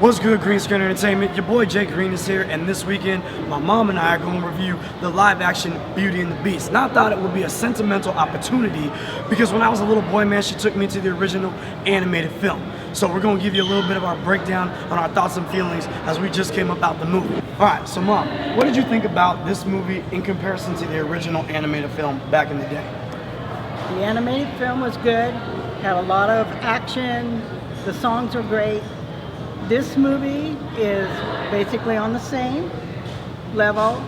What's good, Green Screen Entertainment? Your boy JGreene is here, and this weekend, my mom and I are going to review the live-action Beauty and the Beast. And I thought it would be a sentimental opportunity because when I was a little boy, man, she took me to the original animated film. So we're going to give you a little bit of our breakdown on our thoughts and feelings as we just came about the movie. All right, so Mom, what did you think about this movie in comparison to the original animated film back in the day? The animated film was good, had a lot of action, the songs were great. This movie is basically on the same level,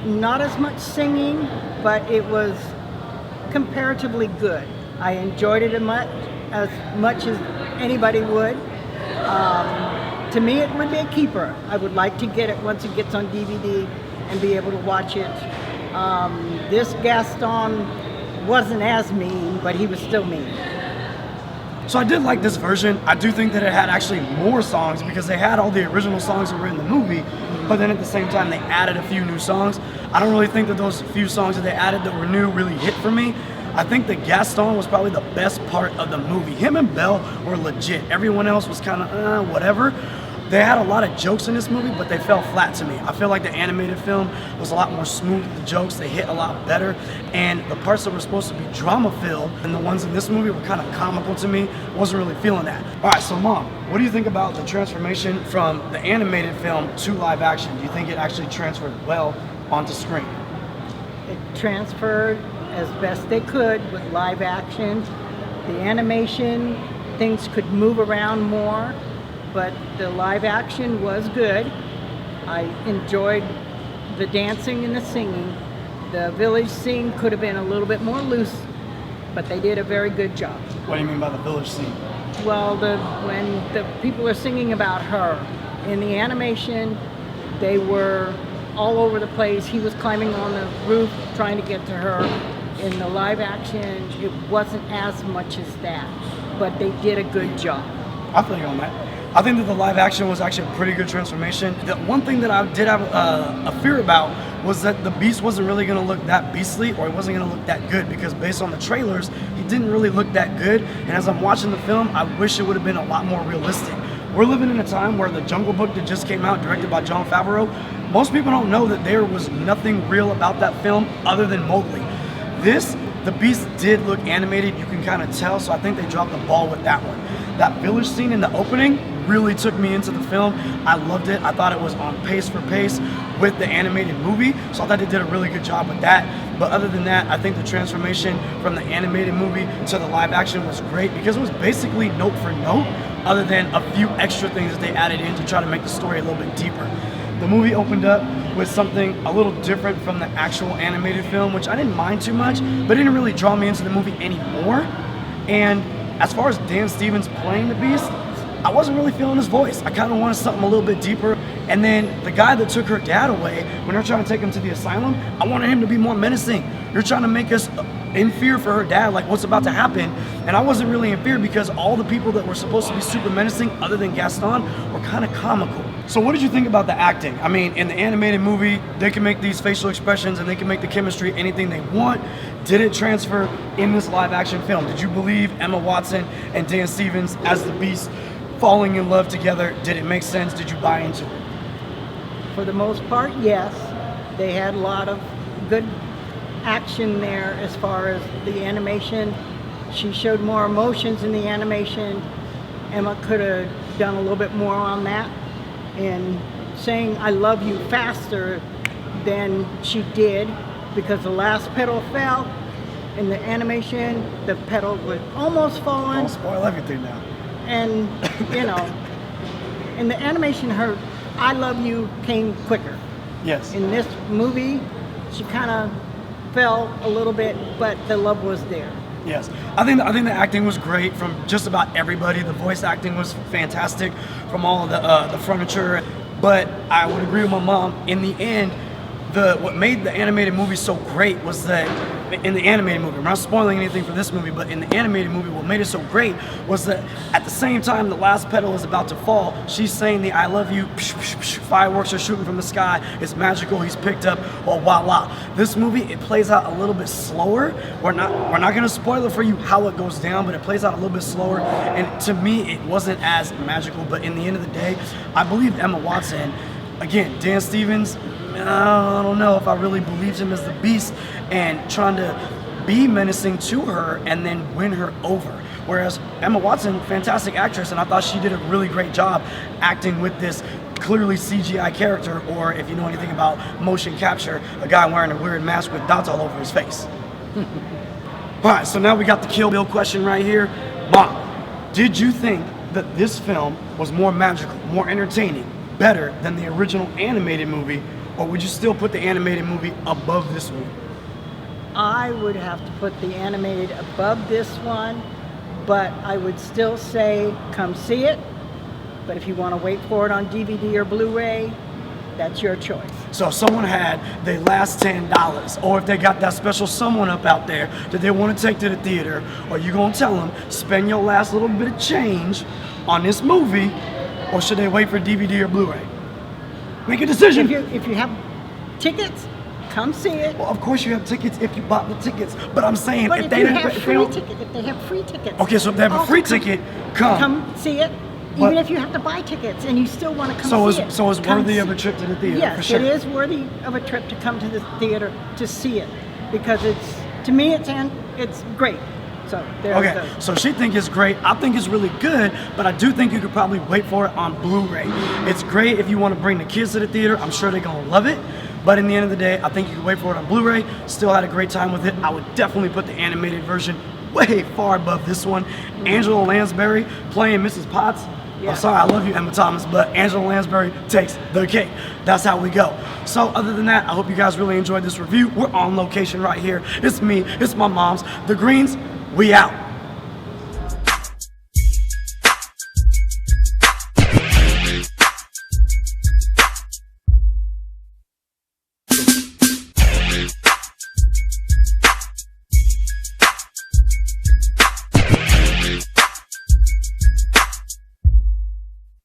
not as much singing, but it was comparatively good. I enjoyed it as much as anybody would. To me, it would be a keeper. I would like to get it once it gets on DVD and be able to watch it. This Gaston wasn't as mean, but he was still mean. So I did like this version. I do think that it had actually more songs because they had all the original songs that were in the movie, but then at the same time they added a few new songs. I don't really think that those few songs that they added that were new really hit for me. I think that Gaston was probably the best part of the movie. Him and Belle were legit. Everyone else was kind of whatever. They had a lot of jokes in this movie, but they fell flat to me. I feel like the animated film was a lot more smooth with the jokes. They hit a lot better. And the parts that were supposed to be drama-filled and the ones in this movie were kind of comical to me. Wasn't really feeling that. All right, so Mom, what do you think about the transformation from the animated film to live action? Do you think it actually transferred well onto screen? It transferred as best they could with live action. The animation, things could move around more. But the live action was good. I enjoyed the dancing and the singing. The village scene could have been a little bit more loose, but they did a very good job. What do you mean by the village scene? Well, when the people are singing about her, in the animation, they were all over the place. He was climbing on the roof trying to get to her. In the live action, it wasn't as much as that, but they did a good job. I feel you on that. I think that the live action was actually a pretty good transformation. The one thing that I did have a fear about was that the Beast wasn't really going to look that beastly, or it wasn't going to look that good, because based on the trailers, he didn't really look that good. And as I'm watching the film, I wish it would have been a lot more realistic. We're living in a time where the Jungle Book that just came out, directed by Jon Favreau, most people don't know that there was nothing real about that film other than Mowgli. The Beast did look animated, you can kind of tell, so I think they dropped the ball with that one. That village scene in the opening really took me into the film. I loved it. I thought it was on pace for pace with the animated movie, so I thought they did a really good job with that. But other than that, I think the transformation from the animated movie to the live action was great because it was basically note for note, other than a few extra things that they added in to try to make the story a little bit deeper. The movie opened up with something a little different from the actual animated film, which I didn't mind too much, but didn't really draw me into the movie anymore. And as far as Dan Stevens playing the Beast, I wasn't really feeling his voice. I kind of wanted something a little bit deeper. And then the guy that took her dad away, when they're trying to take him to the asylum, I wanted him to be more menacing. You're trying to make us in fear for her dad, like what's about to happen. And I wasn't really in fear because all the people that were supposed to be super menacing, other than Gaston, were kind of comical. So what did you think about the acting? I mean, in the animated movie, they can make these facial expressions and they can make the chemistry anything they want. Did it transfer in this live action film? Did you believe Emma Watson and Dan Stevens as the Beast falling in love together? Did it make sense? Did you buy into it? For the most part, yes. They had a lot of good action there as far as the animation. She showed more emotions in the animation. Emma could have done a little bit more on that and saying I love you faster than she did, because the last petal fell. In the animation, the petal was almost falling. Don't spoil everything now. And, you know, in the animation, her I love you came quicker. Yes. In this movie, she kind of fell a little bit, but the love was there. Yes, I think the acting was great from just about everybody. The voice acting was fantastic from all of the furniture. But I would agree with my mom. In the end, what made the animated movie so great was that in the animated movie. I'm not spoiling anything for this movie, but in the animated movie, what made it so great was that at the same time the last petal is about to fall, she's saying the "I love you." Fireworks are shooting from the sky. It's magical. He's picked up. Or voila. This movie, it plays out a little bit slower. We're not gonna spoil it for you how it goes down, but it plays out a little bit slower. And to me, it wasn't as magical. But in the end of the day, I believe Emma Watson. Again, Dan Stevens. I don't know if I really believed him as the Beast and trying to be menacing to her and then win her over. Whereas Emma Watson, fantastic actress, and I thought she did a really great job acting with this clearly CGI character, or if you know anything about motion capture, a guy wearing a weird mask with dots all over his face. All right, so now we got the Kill Bill question right here. Mom, did you think that this film was more magical, more entertaining, better than the original animated movie, or would you still put the animated movie above this one? I would have to put the animated above this one, but I would still say come see it. But if you want to wait for it on DVD or Blu-ray, that's your choice. So if someone had their last $10, or if they got that special someone up out there that they want to take to the theater, or you gonna tell them, spend your last little bit of change on this movie, or should they wait for DVD or Blu-ray? Make a decision. If you have tickets, come see it. Well, of course you have tickets if you bought the tickets, but I'm saying But if if they you didn't, have if they free don't, ticket, if they have free tickets. okay, so if they have a also free come- ticket, come. Come see it. But- Even if you have to buy tickets and you still want to come So see it's it. so it's come worthy see- of a trip to the theater. Yes, for sure. it is worthy of a trip to come to the theater to see it, because it's, to me, it's great. So there it Okay, goes. so she think it's great. I think it's really good, but I do think you could probably wait for it on Blu-ray. It's great if you want to bring the kids to the theater. I'm sure they're gonna love it. But in the end of the day, I think you could wait for it on Blu-ray. Still had a great time with it. I would definitely put the animated version way far above this one. Angela Lansbury playing Mrs. Potts. Yeah. I'm sorry, I love you, Emma Thomas, but Angela Lansbury takes the cake. That's how we go. So other than that, I hope you guys really enjoyed this review. We're on location right here. It's me, it's my mom's. The Greenes, we out.